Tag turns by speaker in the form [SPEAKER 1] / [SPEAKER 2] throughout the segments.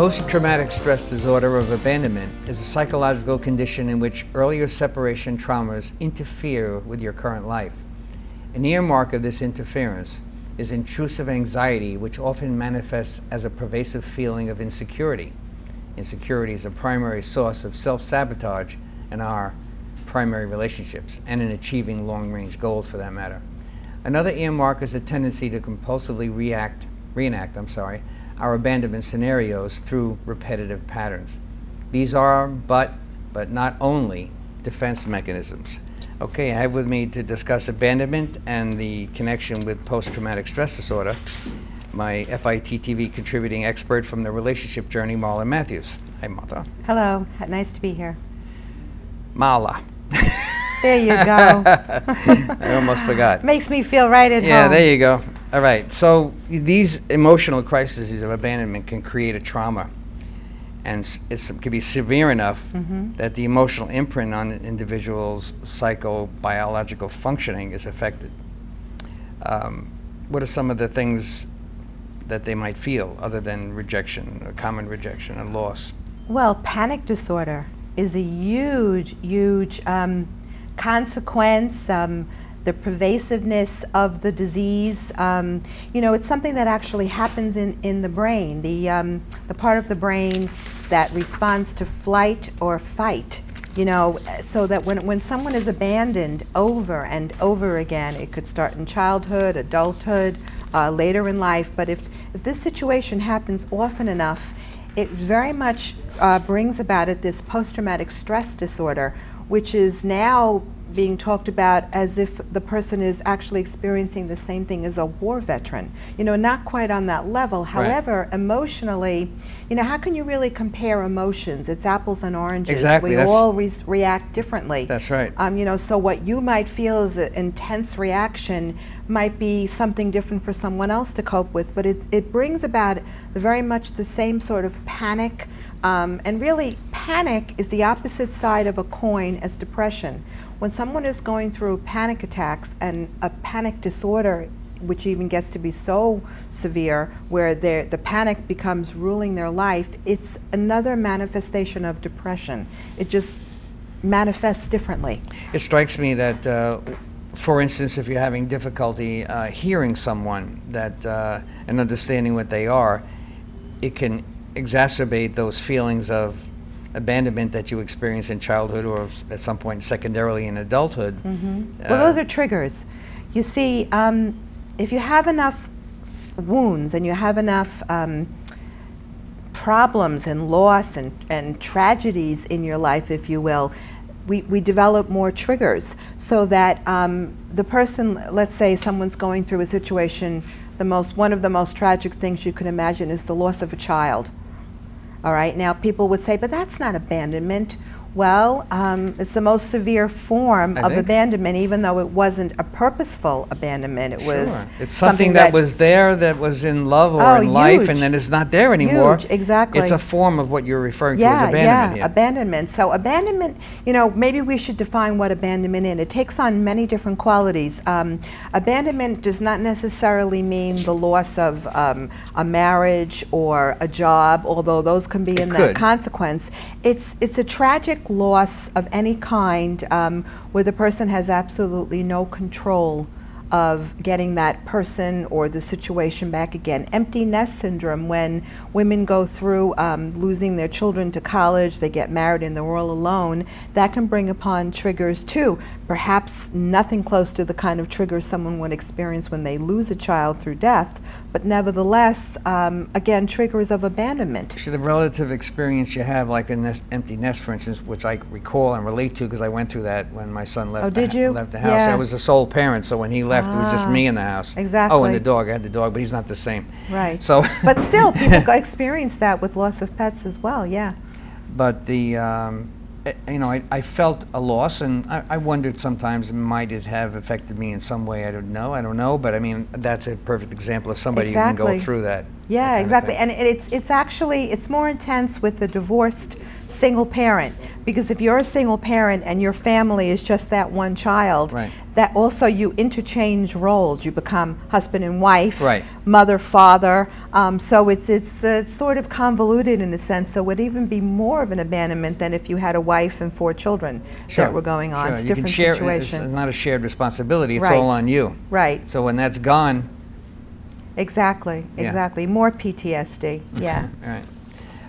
[SPEAKER 1] Post-traumatic stress disorder of abandonment is a psychological condition in which earlier separation traumas interfere with your current life. An earmark of this interference is intrusive anxiety, which often manifests as a pervasive feeling of insecurity. Insecurity is a primary source of self-sabotage in our primary relationships and in achieving long-range goals, for that matter. Another earmark is a tendency to compulsively reenact our abandonment scenarios through repetitive patterns. These are, but not only, defense mechanisms. Okay, I have with me to discuss abandonment and the connection with post-traumatic stress disorder, my FIT-TV contributing expert from the relationship journey, Marla Matthews. Hi, Martha.
[SPEAKER 2] Hello, nice to be here.
[SPEAKER 1] Marla.
[SPEAKER 2] There you go.
[SPEAKER 1] I almost forgot.
[SPEAKER 2] Makes me feel right at home.
[SPEAKER 1] Yeah, there you go. All right, so these emotional crises of abandonment can create a trauma, and it can be severe enough that the emotional imprint on an individual's psychobiological functioning is affected. What are some of the things that they might feel other than rejection, or common rejection and loss?
[SPEAKER 2] Well, panic disorder is a huge consequence. The pervasiveness of the disease, it's something that actually happens in the brain, the part of the brain that responds to flight or fight, so that when someone is abandoned over and over again, it could start in childhood, adulthood, later in life, but if this situation happens often enough, it very much brings about it this post-traumatic stress disorder, which is now being talked about as if the person is actually experiencing the same thing as a war veteran. Not quite on that level. However,
[SPEAKER 1] right.
[SPEAKER 2] Emotionally, how can you really compare emotions? It's apples and oranges.
[SPEAKER 1] Exactly.
[SPEAKER 2] We all react differently.
[SPEAKER 1] That's right.
[SPEAKER 2] So what you might feel is an intense reaction might be something different for someone else to cope with, but it brings about very much the same sort of panic. And really, panic is the opposite side of a coin as depression. When someone is going through panic attacks and a panic disorder, which even gets to be so severe, where the panic becomes ruling their life, it's another manifestation of depression. It just manifests differently.
[SPEAKER 1] It strikes me that, for instance, if you're having difficulty hearing someone and understanding what they are, it can exacerbate those feelings of abandonment that you experience in childhood or at some point secondarily in adulthood.
[SPEAKER 2] Well, those are triggers. You see, if you have enough wounds and you have enough problems and loss and tragedies in your life, if you will, we develop more triggers so that the person, let's say someone's going through a situation, one of the most tragic things you can imagine is the loss of a child. All right, now people would say, but that's not abandonment. Well, it's the most severe form of abandonment, even though it wasn't a purposeful abandonment. It was
[SPEAKER 1] it's something that was there, that was in love or in life, and then it's not there anymore.
[SPEAKER 2] Huge, exactly.
[SPEAKER 1] It's a form of what you're referring to as abandonment.
[SPEAKER 2] Yeah, abandonment. So abandonment, maybe we should define what abandonment is. It takes on many different qualities. Abandonment does not necessarily mean the loss of a marriage or a job, although those can be in that consequence. It's a tragic loss of any kind where the person has absolutely no control of getting that person or the situation back again. Empty nest syndrome, when women go through losing their children to college, they get married and they're all alone, that can bring upon triggers too. Perhaps nothing close to the kind of triggers someone would experience when they lose a child through death, but nevertheless, again, triggers of abandonment.
[SPEAKER 1] So the relative experience you have, like an empty nest, for instance, which I recall and relate to because I went through that when my son left the house.
[SPEAKER 2] Yeah.
[SPEAKER 1] I was the sole parent, so when he left, it was just me in the house.
[SPEAKER 2] Exactly.
[SPEAKER 1] Oh, and the dog. I had the dog, but he's not the same.
[SPEAKER 2] Right.
[SPEAKER 1] So,
[SPEAKER 2] but still, people experience that with loss of pets as well. Yeah.
[SPEAKER 1] But I felt a loss, and I wondered sometimes, might it have affected me in some way? I don't know. But I mean, that's a perfect example of somebody who can go through that.
[SPEAKER 2] Yeah, exactly. And it's actually, it's more intense with the divorced single parent, because if you're a single parent and your family is just that one child,
[SPEAKER 1] Right.
[SPEAKER 2] that also you interchange roles. You become husband and wife,
[SPEAKER 1] Right.
[SPEAKER 2] mother, father. So it's sort of convoluted in a sense. So it would even be more of an abandonment than if you had a wife and 4 children that were going on.
[SPEAKER 1] Sure.
[SPEAKER 2] It's a
[SPEAKER 1] You can
[SPEAKER 2] different
[SPEAKER 1] share.
[SPEAKER 2] situation.
[SPEAKER 1] It's not a shared responsibility. It's
[SPEAKER 2] Right.
[SPEAKER 1] all on you.
[SPEAKER 2] Right.
[SPEAKER 1] So when that's gone.
[SPEAKER 2] Exactly.
[SPEAKER 1] Yeah.
[SPEAKER 2] Exactly. More PTSD. Yeah.
[SPEAKER 1] All right.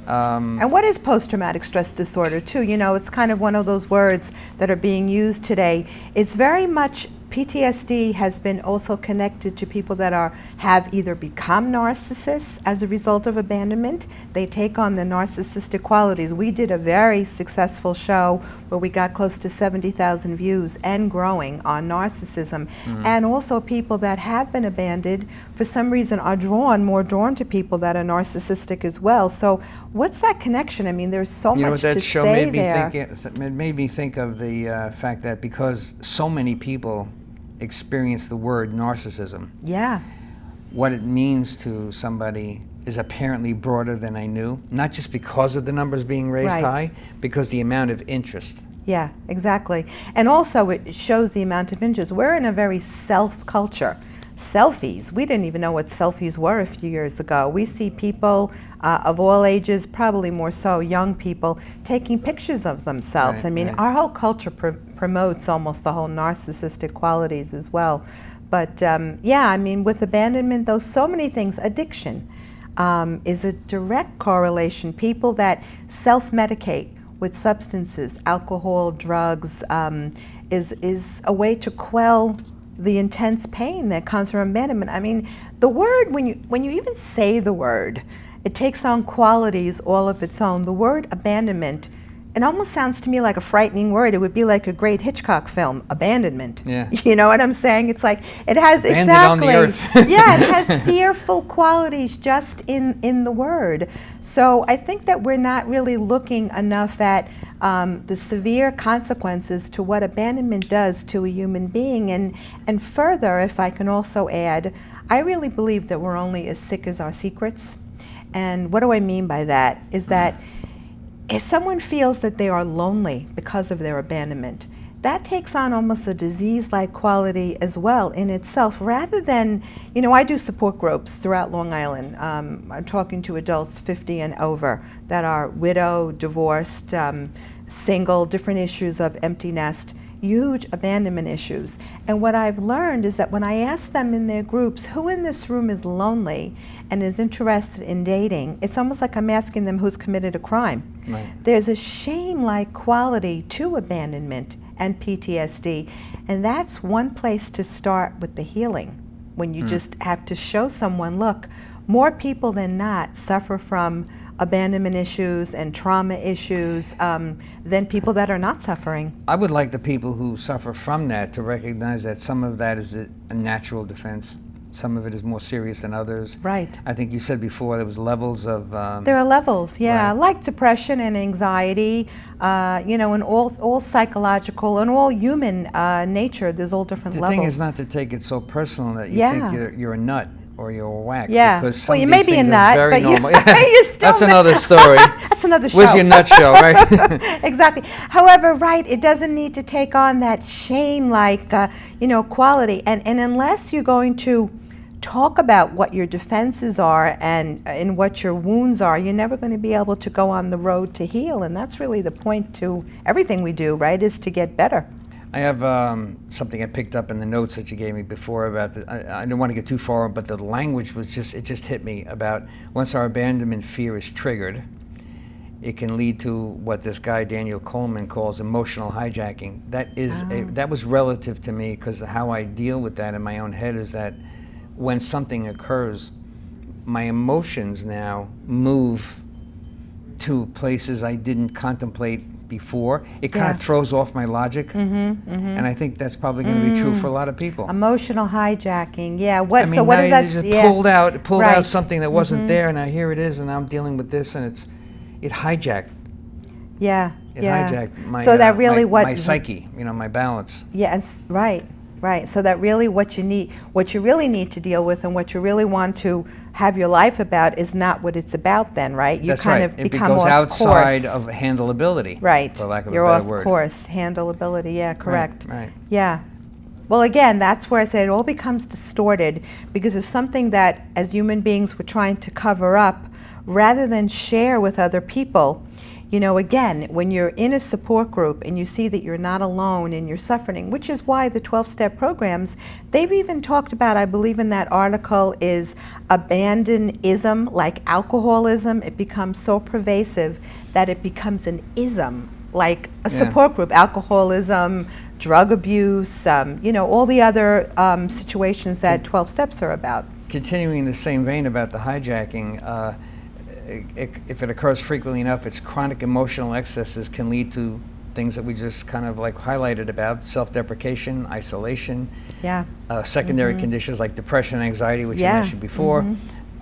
[SPEAKER 2] And what is post-traumatic stress disorder, too? You know, it's kind of one of those words that are being used today. It's very much, PTSD has been also connected to people that have either become narcissists as a result of abandonment. They take on the narcissistic qualities. We did a very successful show where we got close to 70,000 views and growing on narcissism. And also people that have been abandoned, for some reason, are more drawn to people that are narcissistic as well. So what's that connection? I mean, there's so
[SPEAKER 1] You know
[SPEAKER 2] much
[SPEAKER 1] what that
[SPEAKER 2] to
[SPEAKER 1] show
[SPEAKER 2] say
[SPEAKER 1] made me
[SPEAKER 2] there.
[SPEAKER 1] think? It made me think of the fact that because so many people experience the word narcissism,
[SPEAKER 2] Yeah.
[SPEAKER 1] what it means to somebody is apparently broader than I knew. Not just because of the numbers being raised
[SPEAKER 2] Right.
[SPEAKER 1] high, because the amount of interest.
[SPEAKER 2] Yeah, exactly. And also it shows the amount of interest. We're in a very self-culture. Selfies. We didn't even know what selfies were a few years ago. We see people of all ages, probably more so young people, taking pictures of themselves.
[SPEAKER 1] Right,
[SPEAKER 2] I mean,
[SPEAKER 1] right.
[SPEAKER 2] our whole culture promotes almost the whole narcissistic qualities as well. But yeah, I mean, with abandonment, though, so many things. Addiction is a direct correlation. People that self-medicate with substances, alcohol, drugs, is a way to quell the intense pain that comes from abandonment. I mean, the word, when you even say the word, it takes on qualities all of its own. The word abandonment, it almost sounds to me like a frightening word. It would be like a great Hitchcock film, Abandonment.
[SPEAKER 1] Yeah.
[SPEAKER 2] You know what I'm saying? It's like, it has
[SPEAKER 1] Abandoned
[SPEAKER 2] exactly.
[SPEAKER 1] on the earth.
[SPEAKER 2] Yeah, it has fearful qualities just in the word. So I think that we're not really looking enough at the severe consequences to what abandonment does to a human being. And further, if I can also add, I really believe that we're only as sick as our secrets. And what do I mean by that? Is that if someone feels that they are lonely because of their abandonment, that takes on almost a disease-like quality as well in itself, rather than, you know, I do support groups throughout Long Island. I'm talking to adults 50 and over that are widowed, divorced, single, different issues of empty nest, huge abandonment issues. And what I've learned is that when I ask them in their groups, who in this room is lonely and is interested in dating, it's almost like I'm asking them who's committed a crime.
[SPEAKER 1] Right.
[SPEAKER 2] There's a shame-like quality to abandonment and PTSD, and that's one place to start with the healing, when you just have to show someone, look, more people than not suffer from abandonment issues and trauma issues than people that are not suffering.
[SPEAKER 1] I would like the people who suffer from that to recognize that some of that is a natural defense. Some of it is more serious than others.
[SPEAKER 2] Right.
[SPEAKER 1] I think you said before there was levels of...
[SPEAKER 2] There are levels, yeah,
[SPEAKER 1] Right.
[SPEAKER 2] like depression and anxiety, you know, and all psychological and all human nature. There's all different
[SPEAKER 1] The
[SPEAKER 2] levels.
[SPEAKER 1] thing is not to take it so personal that you
[SPEAKER 2] Yeah.
[SPEAKER 1] think you're a nut or you're a whack.
[SPEAKER 2] Yeah.
[SPEAKER 1] Because some
[SPEAKER 2] Well, you
[SPEAKER 1] of
[SPEAKER 2] may
[SPEAKER 1] these
[SPEAKER 2] be a
[SPEAKER 1] things are
[SPEAKER 2] nut,
[SPEAKER 1] very
[SPEAKER 2] but you-
[SPEAKER 1] normal.
[SPEAKER 2] you still
[SPEAKER 1] That's
[SPEAKER 2] may-
[SPEAKER 1] another story.
[SPEAKER 2] That's another show.
[SPEAKER 1] Where's your nut show, right?
[SPEAKER 2] Exactly. However, right, it doesn't need to take on that shame-like, you know, quality. And unless you're going to talk about what your defenses are and what your wounds are, you're never going to be able to go on the road to heal. And that's really the point to everything we do, right, is to get better.
[SPEAKER 1] I have something I picked up in the notes that you gave me before about I didn't want to get too far, but the language was it just hit me about once our abandonment fear is triggered, it can lead to what this guy Daniel Coleman calls emotional hijacking. That is that was relative to me, because how I deal with that in my own head is that when something occurs, my emotions now move to places I didn't contemplate before. It kind of throws off my logic, and I think that's probably going to be true for a lot of people.
[SPEAKER 2] Emotional hijacking, yeah.
[SPEAKER 1] I mean,
[SPEAKER 2] So what
[SPEAKER 1] now
[SPEAKER 2] is that?
[SPEAKER 1] you just
[SPEAKER 2] Yeah.
[SPEAKER 1] pulled
[SPEAKER 2] Right.
[SPEAKER 1] out something that wasn't there, and now here it is, and I'm dealing with this, and it hijacked.
[SPEAKER 2] Yeah,
[SPEAKER 1] It
[SPEAKER 2] yeah.
[SPEAKER 1] hijacked my
[SPEAKER 2] So that really
[SPEAKER 1] my psyche, you know, my balance.
[SPEAKER 2] Yes, right. Right. So that really what you really need to deal with and what you really want to have your life about is not what it's about then, right? You
[SPEAKER 1] That's
[SPEAKER 2] kind
[SPEAKER 1] right.
[SPEAKER 2] of
[SPEAKER 1] It
[SPEAKER 2] become
[SPEAKER 1] goes
[SPEAKER 2] off
[SPEAKER 1] outside
[SPEAKER 2] course.
[SPEAKER 1] of handleability,
[SPEAKER 2] Right.
[SPEAKER 1] for lack of
[SPEAKER 2] You're
[SPEAKER 1] a better
[SPEAKER 2] off
[SPEAKER 1] word.
[SPEAKER 2] course. Handleability. Yeah, correct.
[SPEAKER 1] Right.
[SPEAKER 2] Yeah. Well, again, that's where I say it all becomes distorted because it's something that as human beings we're trying to cover up rather than share with other people. You know, again, when you're in a support group and you see that you're not alone in your suffering, which is why the 12-step programs, they've even talked about, I believe in that article, is abandonism, like alcoholism. It becomes so pervasive that it becomes an ism, like a support group, alcoholism, drug abuse, you know, all the other situations that 12 steps are about.
[SPEAKER 1] Continuing in the same vein about the hijacking, if it occurs frequently enough, its chronic emotional excesses can lead to things that we just kind of like highlighted about: self-deprecation, isolation, secondary conditions like depression, anxiety, which you mentioned before,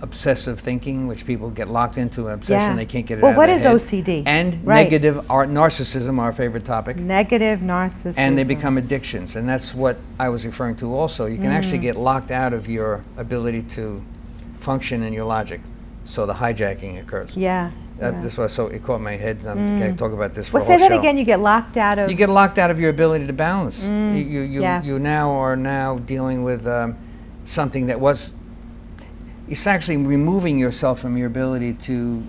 [SPEAKER 1] obsessive thinking, which people get locked into an obsession, they can't get it out of
[SPEAKER 2] what
[SPEAKER 1] their
[SPEAKER 2] is
[SPEAKER 1] head.
[SPEAKER 2] OCD?
[SPEAKER 1] And negative narcissism, our favorite topic.
[SPEAKER 2] Negative narcissism.
[SPEAKER 1] And they become addictions, and that's what I was referring to also. You can actually get locked out of your ability to function in your logic. So the hijacking occurs. This was so it caught my head. I can't talk about this for a whole
[SPEAKER 2] say that
[SPEAKER 1] show.
[SPEAKER 2] again. You get locked out of.
[SPEAKER 1] You get locked out of your ability to balance. You now are dealing with something that was. It's actually removing yourself from your ability to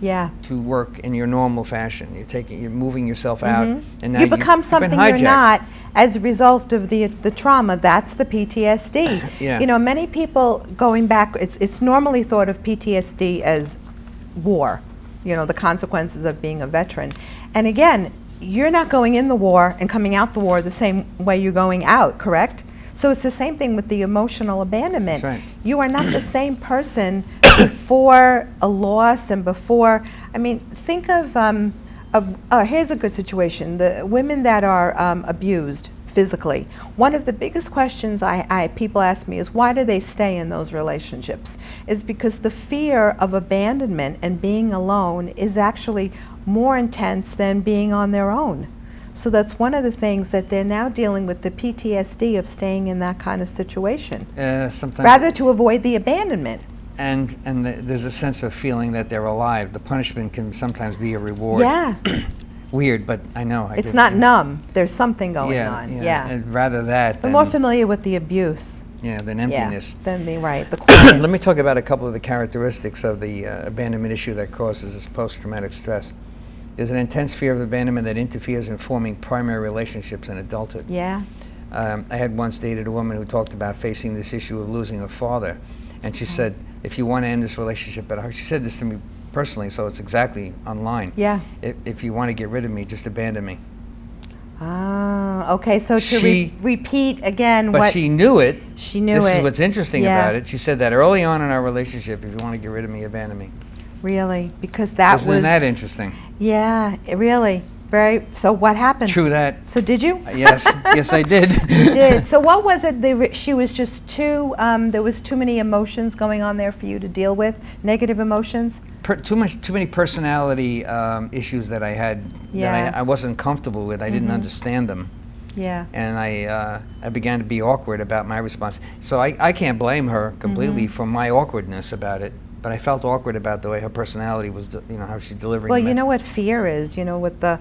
[SPEAKER 1] work in your normal fashion. You're moving yourself out, and now
[SPEAKER 2] you become something you're not as a result of the trauma. That's the PTSD. You know, many people going back, it's normally thought of PTSD as war. You know, the consequences of being a veteran. And again, you're not going in the war and coming out the war the same way you're going out, correct? So it's the same thing with the emotional abandonment.
[SPEAKER 1] That's right.
[SPEAKER 2] You are not the same person before a loss and before, I mean, think of here's a good situation. The women that are abused physically. One of the biggest questions people ask me is why do they stay in those relationships? Is because the fear of abandonment and being alone is actually more intense than being on their own. So that's one of the things that they're now dealing with, the PTSD of staying in that kind of situation.
[SPEAKER 1] Sometimes
[SPEAKER 2] rather to avoid the abandonment.
[SPEAKER 1] And there's a sense of feeling that they're alive. The punishment can sometimes be a reward.
[SPEAKER 2] Yeah.
[SPEAKER 1] Weird, but I know.
[SPEAKER 2] It's not numb. There's something going on. Yeah.
[SPEAKER 1] And rather that.
[SPEAKER 2] They're more familiar with the abuse.
[SPEAKER 1] Yeah, than emptiness.
[SPEAKER 2] Than the
[SPEAKER 1] Let me talk about a couple of the characteristics of the abandonment issue that causes this post-traumatic stress. There's an intense fear of abandonment that interferes in forming primary relationships in adulthood.
[SPEAKER 2] Yeah.
[SPEAKER 1] I had once dated a woman who talked about facing this issue of losing her father. And she said, if you want to end this relationship, but she said this to me personally, so it's exactly online.
[SPEAKER 2] Yeah.
[SPEAKER 1] If you want to get rid of me, just abandon me.
[SPEAKER 2] Ah, okay, so to repeat again
[SPEAKER 1] but she knew it.
[SPEAKER 2] She knew it.
[SPEAKER 1] This is what's interesting about it. She said that early on in our relationship, if you want to get rid of me, abandon me.
[SPEAKER 2] Really? Because that was...
[SPEAKER 1] Isn't that interesting?
[SPEAKER 2] Yeah, really. So what happened?
[SPEAKER 1] True that.
[SPEAKER 2] So did you?
[SPEAKER 1] Yes, yes I did.
[SPEAKER 2] You did. So what was it? She was just there was too many emotions going on there for you to deal with? Negative emotions?
[SPEAKER 1] Too many personality issues that I had that I wasn't comfortable with. I didn't understand them.
[SPEAKER 2] Yeah.
[SPEAKER 1] And I began to be awkward about my response. So I can't blame her completely for my awkwardness about it. But I felt awkward about the way her personality was, how she delivered.
[SPEAKER 2] Well, you know what fear is, with the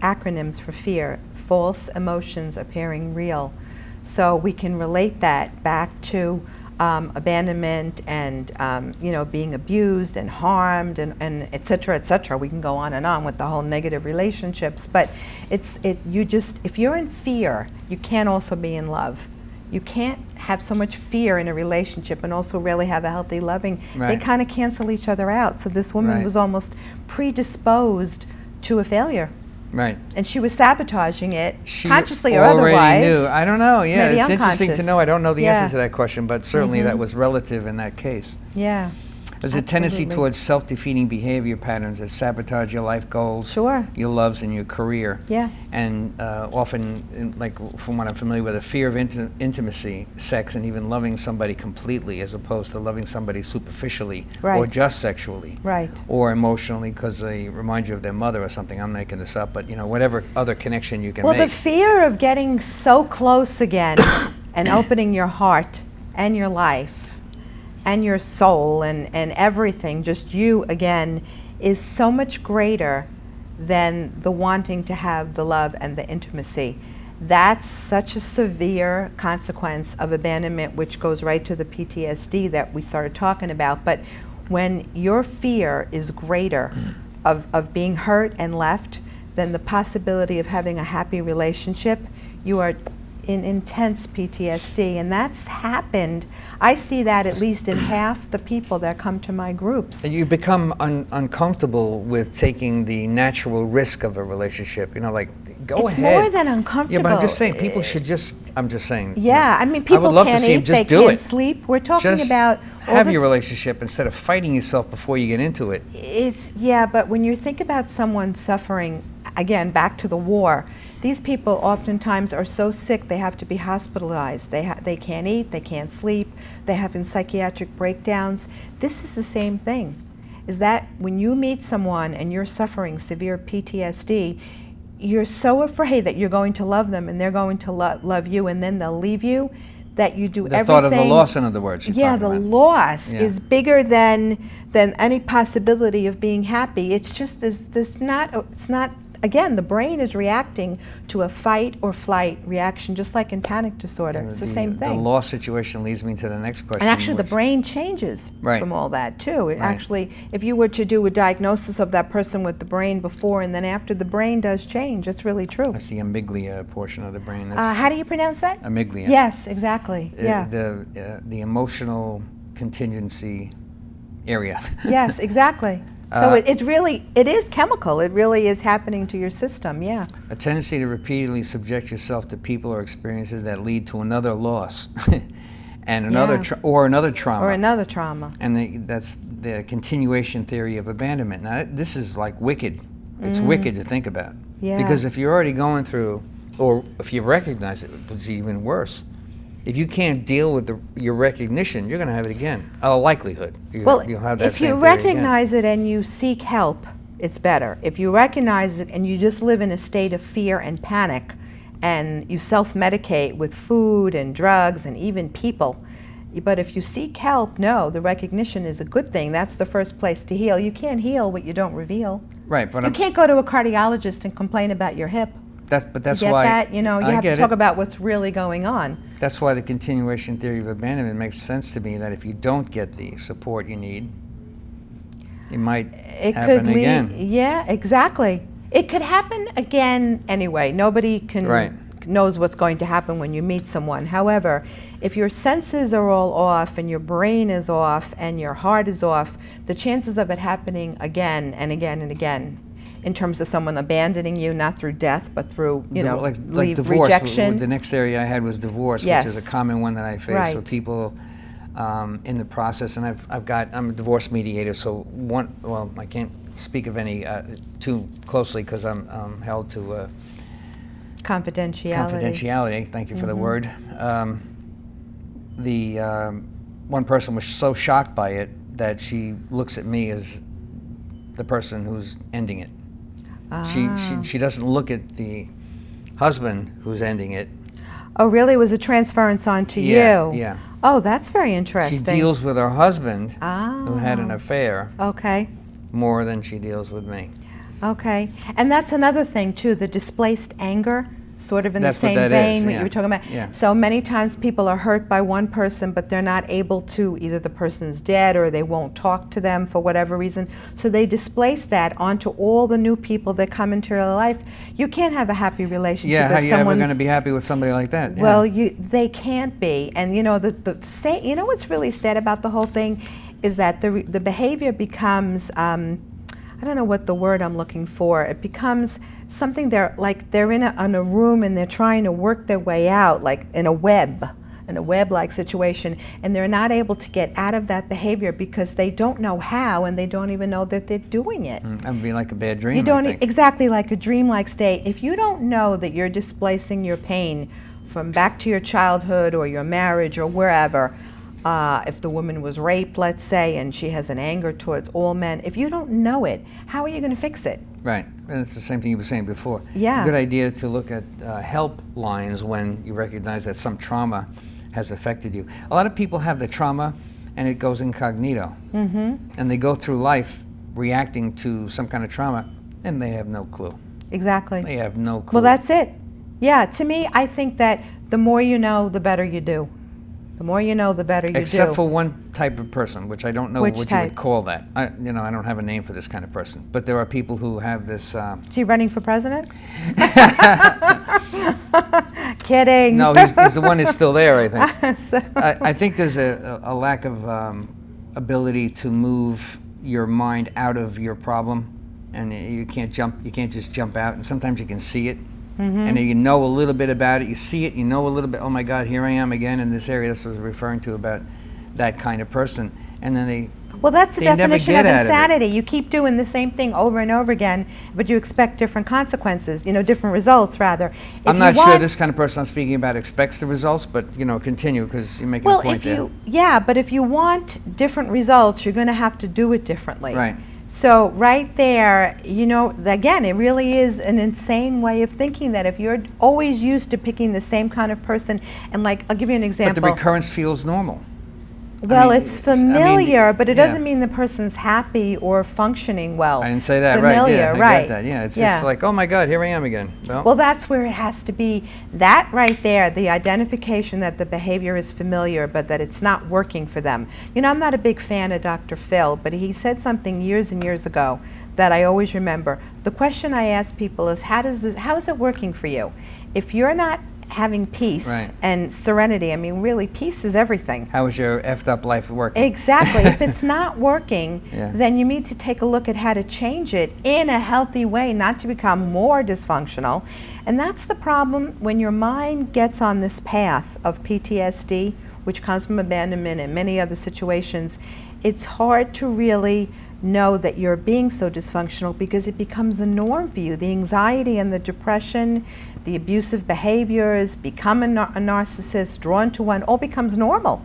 [SPEAKER 2] acronyms for fear, false emotions appearing real. So we can relate that back to abandonment and, being abused and harmed and et cetera, et cetera. We can go on with the whole negative relationships. But if you're in fear, you can't also be in love. You can't have so much fear in a relationship and also really have a healthy, loving. They kind of cancel each other out. So this woman was almost predisposed to a failure.
[SPEAKER 1] Right.
[SPEAKER 2] And she was sabotaging it,
[SPEAKER 1] she
[SPEAKER 2] consciously or otherwise.
[SPEAKER 1] Already knew. I don't know. Yeah,
[SPEAKER 2] Maybe
[SPEAKER 1] it's interesting to know. I don't know the answer to that question, but certainly that was relative in that case.
[SPEAKER 2] Yeah.
[SPEAKER 1] There's a tendency towards self-defeating behavior patterns that sabotage your life goals,
[SPEAKER 2] your
[SPEAKER 1] loves, and your career.
[SPEAKER 2] Yeah.
[SPEAKER 1] And often, from what I'm familiar with, a fear of intimacy, sex, and even loving somebody completely as opposed to loving somebody superficially or just sexually.
[SPEAKER 2] Right.
[SPEAKER 1] Or emotionally because they remind you of their mother or something. I'm making this up, but whatever other connection you can make.
[SPEAKER 2] Well, the fear of getting so close again and opening your heart and your life and your soul and everything, just you again, is so much greater than the wanting to have the love and the intimacy. That's such a severe consequence of abandonment, which goes right to the PTSD that we started talking about. But when your fear is greater of being hurt and left than the possibility of having a happy relationship, you are in intense PTSD. And that's happened. I see that at least in half the people that come to my groups.
[SPEAKER 1] And you become uncomfortable with taking the natural risk of a relationship. You know, like, go
[SPEAKER 2] It's
[SPEAKER 1] ahead.
[SPEAKER 2] more than uncomfortable.
[SPEAKER 1] Yeah, but I'm just saying, people should just, I'm just saying.
[SPEAKER 2] Yeah, I mean, people
[SPEAKER 1] would love to
[SPEAKER 2] can't
[SPEAKER 1] see 'em
[SPEAKER 2] eat,
[SPEAKER 1] just
[SPEAKER 2] they
[SPEAKER 1] do
[SPEAKER 2] can't
[SPEAKER 1] it.
[SPEAKER 2] sleep. We're talking
[SPEAKER 1] Just
[SPEAKER 2] about all
[SPEAKER 1] have
[SPEAKER 2] this.
[SPEAKER 1] your relationship instead of fighting yourself before you get into it.
[SPEAKER 2] Yeah, but when you think about someone suffering, again, back to the war, these people oftentimes are so sick they have to be hospitalized. They can't eat, they can't sleep, they have psychiatric breakdowns. This is the same thing, is that when you meet someone and you're suffering severe PTSD, you're so afraid that you're going to love them and they're going to love you and then they'll leave you, that you do everything.
[SPEAKER 1] The thought of the loss, in other words.
[SPEAKER 2] Yeah, the loss
[SPEAKER 1] Yeah.
[SPEAKER 2] is bigger than any possibility of being happy. It's just it's not. Again, the brain is reacting to a fight or flight reaction, just like in panic disorder. It's the same thing.
[SPEAKER 1] The loss situation leads me to the next question.
[SPEAKER 2] And actually, the brain changes from all that too. Actually, if you were to do a diagnosis of that person with the brain before and then after, the brain does change. It's really true.
[SPEAKER 1] That's the amygdala portion of the brain.
[SPEAKER 2] How do you pronounce that?
[SPEAKER 1] Amygdala.
[SPEAKER 2] Yes, exactly. Yeah.
[SPEAKER 1] The emotional contingency area.
[SPEAKER 2] Yes, exactly. So it is chemical. It really is happening to your system, yeah.
[SPEAKER 1] A tendency to repeatedly subject yourself to people or experiences that lead to another loss, and another another trauma.
[SPEAKER 2] Or another trauma.
[SPEAKER 1] And that's the continuation theory of abandonment. Now, this is like wicked. It's wicked to think about.
[SPEAKER 2] Yeah.
[SPEAKER 1] Because if you're already going through, or if you recognize it, it's even worse. If you can't deal with your recognition, you're going to have it again. A likelihood. You'll have that
[SPEAKER 2] if you
[SPEAKER 1] same theory
[SPEAKER 2] recognize
[SPEAKER 1] again.
[SPEAKER 2] it and you seek help, it's better. If you recognize it and you just live in a state of fear and panic, and you self-medicate with food and drugs and even people, but if you seek help, no, the recognition is a good thing. That's the first place to heal. You can't heal what you don't reveal.
[SPEAKER 1] Right, but
[SPEAKER 2] you can't go to a cardiologist and complain about your hip.
[SPEAKER 1] That's
[SPEAKER 2] you
[SPEAKER 1] why
[SPEAKER 2] that? You have to talk about what's really going on.
[SPEAKER 1] That's why the continuation theory of abandonment makes sense to me, that if you don't get the support you need, it might happen again.
[SPEAKER 2] Yeah, exactly. It could happen again anyway. Nobody knows what's going to happen when you meet someone. However, if your senses are all off and your brain is off and your heart is off, the chances of it happening again and again and again, in terms of someone abandoning you, not through death, but through,
[SPEAKER 1] like divorce.
[SPEAKER 2] rejection.
[SPEAKER 1] The next area I had was divorce,
[SPEAKER 2] Yes.
[SPEAKER 1] which is a common one that I face.
[SPEAKER 2] Right.
[SPEAKER 1] So people in the process, and I'm a divorce mediator, so I can't speak of any too closely because I'm held to confidentiality. Thank you for the word. One person was so shocked by it that she looks at me as the person who's ending it. She doesn't look at the husband who's ending it.
[SPEAKER 2] Oh, really? It was a transference onto you?
[SPEAKER 1] Yeah.
[SPEAKER 2] Oh, that's very interesting.
[SPEAKER 1] She deals with her husband, who had an affair, more than she deals with me.
[SPEAKER 2] Okay. And that's another thing, too, the displaced anger, sort of in the same vein that you were talking about.
[SPEAKER 1] Yeah.
[SPEAKER 2] So many times people are hurt by one person, but they're not able to, either the person's dead or they won't talk to them for whatever reason. So they displace that onto all the new people that come into your life. You can't have a happy relationship.
[SPEAKER 1] Yeah, how are you ever going to be happy with somebody like that? Yeah.
[SPEAKER 2] Well, they can't be. And what's really sad about the whole thing is that the behavior becomes, I don't know what the word I'm looking for. It becomes something they're in a room and they're trying to work their way out, like in a web-like situation, and they're not able to get out of that behavior because they don't know how, and they don't even know that they're doing it.
[SPEAKER 1] That would be like a bad dream.
[SPEAKER 2] You don't exactly like a dream-like state. If you don't know that you're displacing your pain from back to your childhood or your marriage or wherever, if the woman was raped, let's say, and she has an anger towards all men, if you don't know it, how are you going to fix it?
[SPEAKER 1] Right. and it's the same thing you were saying before.
[SPEAKER 2] Yeah.
[SPEAKER 1] Good idea to look at help lines when you recognize that some trauma has affected you. A lot of people have the trauma and it goes incognito. And they go through life reacting to some kind of trauma and they have no clue.
[SPEAKER 2] Exactly.
[SPEAKER 1] They have no clue.
[SPEAKER 2] Well, that's it. Yeah, to me, I think that the more you know, the better you do. The more you know, the better you do.
[SPEAKER 1] Except for one type of person, which I don't know
[SPEAKER 2] Which
[SPEAKER 1] what you
[SPEAKER 2] type?
[SPEAKER 1] would call that. I don't have a name for this kind of person. But there are people who have this...
[SPEAKER 2] Is he running for president? Kidding.
[SPEAKER 1] No, he's the one that's still there, I think. I think there's a lack of ability to move your mind out of your problem, and you can't just jump out, and sometimes you can see it. And you know a little bit about it, you see it, you know a little bit, oh my God, here I am again in this area. That's what I was referring to about that kind of person. And then
[SPEAKER 2] well, that's the
[SPEAKER 1] they never
[SPEAKER 2] definition
[SPEAKER 1] get
[SPEAKER 2] of
[SPEAKER 1] out of it.
[SPEAKER 2] insanity. You keep doing the same thing over and over again, but you expect different consequences, different results, rather.
[SPEAKER 1] I'm not sure this kind of person I'm speaking about expects the results, but, continue, because you're making a point there.
[SPEAKER 2] Yeah, but if you want different results, you're going to have to do it differently.
[SPEAKER 1] Right.
[SPEAKER 2] So right there, again, it really is an insane way of thinking that if you're always used to picking the same kind of person, and I'll give you an example.
[SPEAKER 1] But the recurrence feels normal.
[SPEAKER 2] Well, it's familiar, but it
[SPEAKER 1] yeah.
[SPEAKER 2] doesn't mean the person's happy or functioning well.
[SPEAKER 1] I didn't say that,
[SPEAKER 2] familiar,
[SPEAKER 1] right? Yeah,
[SPEAKER 2] right.
[SPEAKER 1] I get that. Yeah, it's just like, oh my God, here I am again.
[SPEAKER 2] Well, that's where it has to be. That right there, the identification that the behavior is familiar, but that it's not working for them. I'm not a big fan of Dr. Phil, but he said something years and years ago that I always remember. The question I ask people is, how is it working for you? If you're not having peace and serenity, really, peace is everything.
[SPEAKER 1] How is your effed up life working?
[SPEAKER 2] Exactly. If it's not working, then you need to take a look at how to change it in a healthy way, not to become more dysfunctional. And that's the problem when your mind gets on this path of PTSD, which comes from abandonment and many other situations. It's hard to really know that you're being so dysfunctional because it becomes the norm for you. The anxiety and the depression, the abusive behaviors, becoming a narcissist, drawn to one, all becomes normal.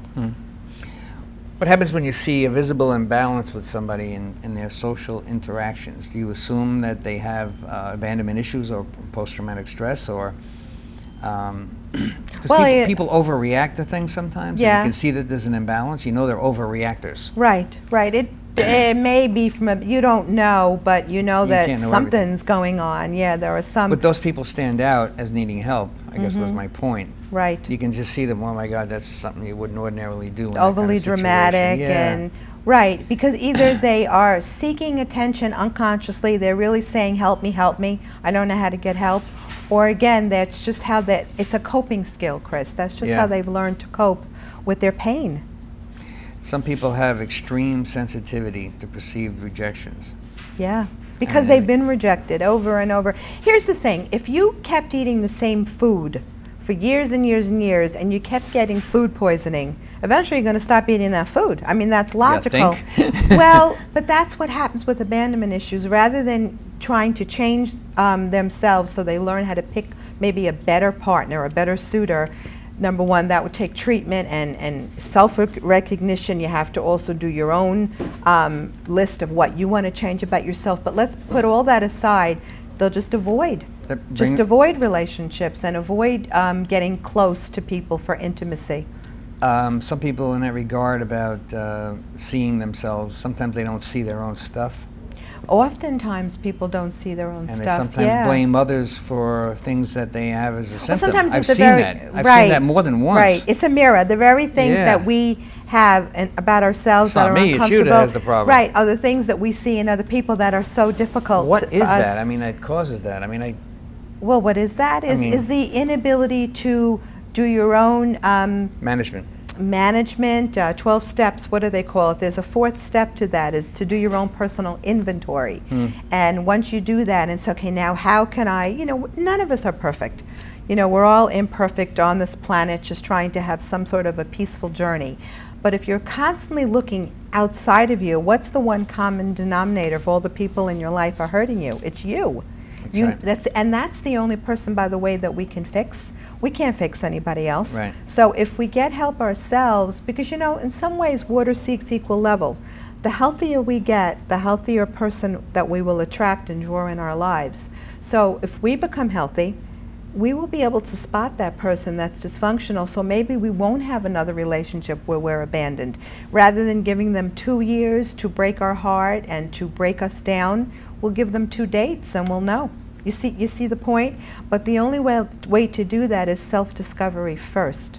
[SPEAKER 1] What happens when you see a visible imbalance with somebody in their social interactions? Do you assume that they have abandonment issues or post-traumatic stress, or because people overreact to things sometimes?
[SPEAKER 2] Yeah.
[SPEAKER 1] And you can see that there's an imbalance. They're overreactors.
[SPEAKER 2] Right. It may be from you don't know, but you know that something's going on. Yeah, there are some.
[SPEAKER 1] But those people stand out as needing help, I guess was my point.
[SPEAKER 2] Right.
[SPEAKER 1] You can just see them, oh my God, that's something you wouldn't ordinarily do. In
[SPEAKER 2] Overly
[SPEAKER 1] that kind of
[SPEAKER 2] dramatic
[SPEAKER 1] situation.
[SPEAKER 2] right, because either they are seeking attention unconsciously, they're really saying, help me, I don't know how to get help. Or again, that's just how it's a coping skill, Chris. That's just how they've learned to cope with their pain.
[SPEAKER 1] Some people have extreme sensitivity to perceived rejections.
[SPEAKER 2] Yeah, because they've been rejected over and over. Here's the thing, if you kept eating the same food for years and years and years and you kept getting food poisoning, eventually you're going to stop eating that food. That's logical. Well, but that's what happens with abandonment issues. Rather than trying to change themselves so they learn how to pick maybe a better partner, a better suitor, number one, that would take treatment and self-recognition. You have to also do your own list of what you want to change about yourself. But let's put all that aside. They'll just avoid relationships and avoid getting close to people for intimacy.
[SPEAKER 1] Some people in that regard about seeing themselves, sometimes they don't see their own stuff.
[SPEAKER 2] Oftentimes people don't see their own stuff.
[SPEAKER 1] And they sometimes blame others for things that they have as a symptom.
[SPEAKER 2] Sometimes
[SPEAKER 1] I've seen that more than once.
[SPEAKER 2] Right, it's a mirror. The very things that we have about ourselves that are uncomfortable.
[SPEAKER 1] It's not me, it's you that has the problem.
[SPEAKER 2] Right, are the things that we see in other people that are so difficult.
[SPEAKER 1] What is that? That causes that.
[SPEAKER 2] Well, what is that? Is the inability to do your own
[SPEAKER 1] management.
[SPEAKER 2] 12 steps, what do they call it? There's a fourth step to that, is to do your own personal inventory. And once you do that, it's okay, now how can I, none of us are perfect. We're all imperfect on this planet, just trying to have some sort of a peaceful journey. But if you're constantly looking outside of you, what's the one common denominator of all the people in your life are hurting you? It's you. That's the only person, by the way, that we can fix. We can't fix anybody else.
[SPEAKER 1] Right.
[SPEAKER 2] So if we get help ourselves, because in some ways water seeks equal level. the healthier we get, the healthier person that we will attract and draw in our lives. So if we become healthy, we will be able to spot that person that's dysfunctional, so maybe we won't have another relationship where we're abandoned. Rather than giving them 2 years to break our heart and to break us down, we'll give them 2 dates and we'll know. You see the point? But the only way to do that is self-discovery first.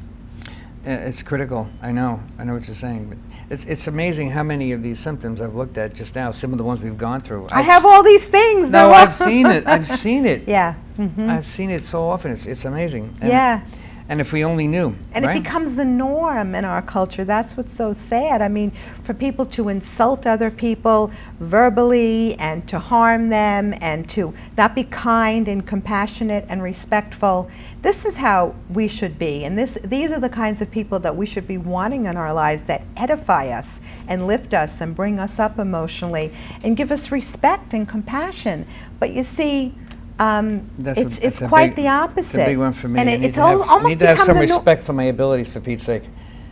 [SPEAKER 1] It's critical. I know what you're saying. But it's amazing how many of these symptoms I've looked at just now, some of the ones we've gone through.
[SPEAKER 2] I have all these things.
[SPEAKER 1] No, I've seen it. I've seen it.
[SPEAKER 2] Yeah.
[SPEAKER 1] I've seen it so often. It's amazing. And
[SPEAKER 2] yeah.
[SPEAKER 1] And if we only knew,
[SPEAKER 2] and
[SPEAKER 1] right?
[SPEAKER 2] It becomes the norm in our culture. That's what's so sad. I mean, for people to insult other people verbally and to harm them and to not be kind and compassionate and respectful, this is how we should be. And these are the kinds of people that we should be wanting in our lives, that edify us and lift us and bring us up emotionally and give us respect and compassion. But you see, it's quite the opposite.
[SPEAKER 1] It's a big one for me.
[SPEAKER 2] And
[SPEAKER 1] I
[SPEAKER 2] almost
[SPEAKER 1] need to have some
[SPEAKER 2] become
[SPEAKER 1] respect for my abilities, for Pete's sake.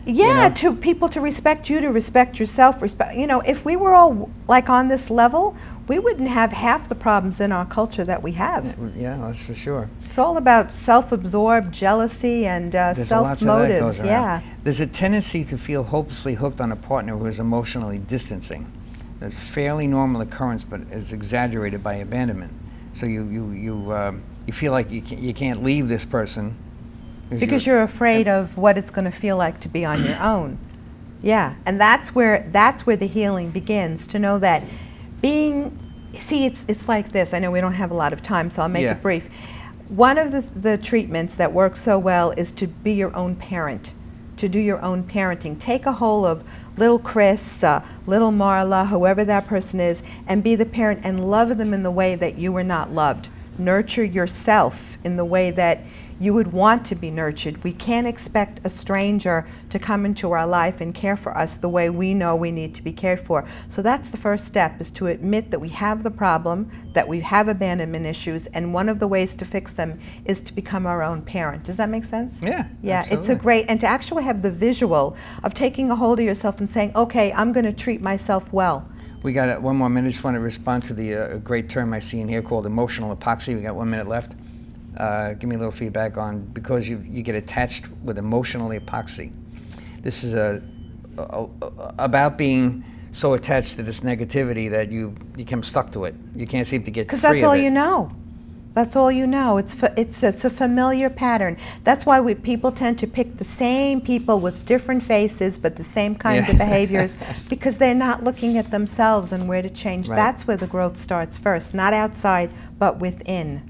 [SPEAKER 2] Yeah, to people to respect you, to respect yourself. If we were all like on this level, we wouldn't have half the problems in our culture that we have.
[SPEAKER 1] Yeah, that's for sure.
[SPEAKER 2] It's all about self-absorbed jealousy and self-motives. Yeah.
[SPEAKER 1] There's a tendency to feel hopelessly hooked on a partner who is emotionally distancing. That's a fairly normal occurrence, but it's exaggerated by abandonment. So you feel like you can't leave this person
[SPEAKER 2] because you're afraid of what it's going to feel like to be on your own. Yeah, and that's where the healing begins. To know that it's like this. I know we don't have a lot of time, so I'll make it brief. One of the treatments that works so well is to be your own parent, to do your own parenting. Take a hold of little Chris, little Marla, whoever that person is, and be the parent and love them in the way that you were not loved. Nurture yourself in the way that you would want to be nurtured. We can't expect a stranger to come into our life and care for us the way we know we need to be cared for. So that's the first step, is to admit that we have the problem, that we have abandonment issues, and one of the ways to fix them is to become our own parent. Does that make sense?
[SPEAKER 1] Yeah.
[SPEAKER 2] Yeah,
[SPEAKER 1] Absolutely.
[SPEAKER 2] and to actually have the visual of taking a hold of yourself and saying, okay, I'm going to treat myself well.
[SPEAKER 1] We got 1 more minute. I just want to respond to the great term I see in here called emotional epoxy. We got 1 minute left. Give me a little feedback on, because you get attached with emotional epoxy. This is about being so attached to this negativity that you become stuck to it. You can't seem to get free of it.
[SPEAKER 2] Because that's all you know. That's all you know. It's a familiar pattern. That's why people tend to pick the same people with different faces but the same kinds of behaviors, because they're not looking at themselves and where to change.
[SPEAKER 1] Right.
[SPEAKER 2] That's where the growth starts first, not outside, but within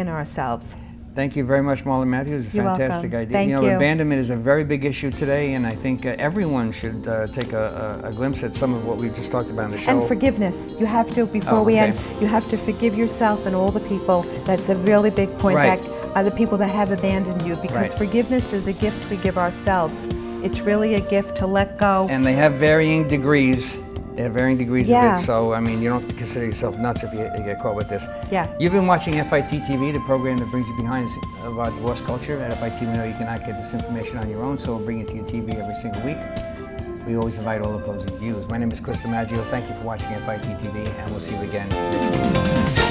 [SPEAKER 2] ourselves.
[SPEAKER 1] Thank you very much, Marla Matthews. It's a fantastic idea.
[SPEAKER 2] Thank you.
[SPEAKER 1] Abandonment is a very big issue today, and I think everyone should take a glimpse at some of what we've just talked about in the show.
[SPEAKER 2] And forgiveness. You have to, before we end, you have to forgive yourself and all the people. That's a really big point.
[SPEAKER 1] Right.
[SPEAKER 2] The people that have abandoned you, because forgiveness is a gift we give ourselves. It's really a gift to let go.
[SPEAKER 1] And they have varying degrees. They have varying degrees of
[SPEAKER 2] Yeah.
[SPEAKER 1] it, so I mean, you don't have to consider yourself nuts if you get caught with this.
[SPEAKER 2] Yeah.
[SPEAKER 1] You've been watching FIT TV, the program that brings you behind the scenes of our divorce culture. At FIT, we know you cannot get this information on your own, so we'll bring it to your TV every single week. We always invite all opposing views. My name is Chris DiMaggio. Thank you for watching FIT TV, and we'll see you again.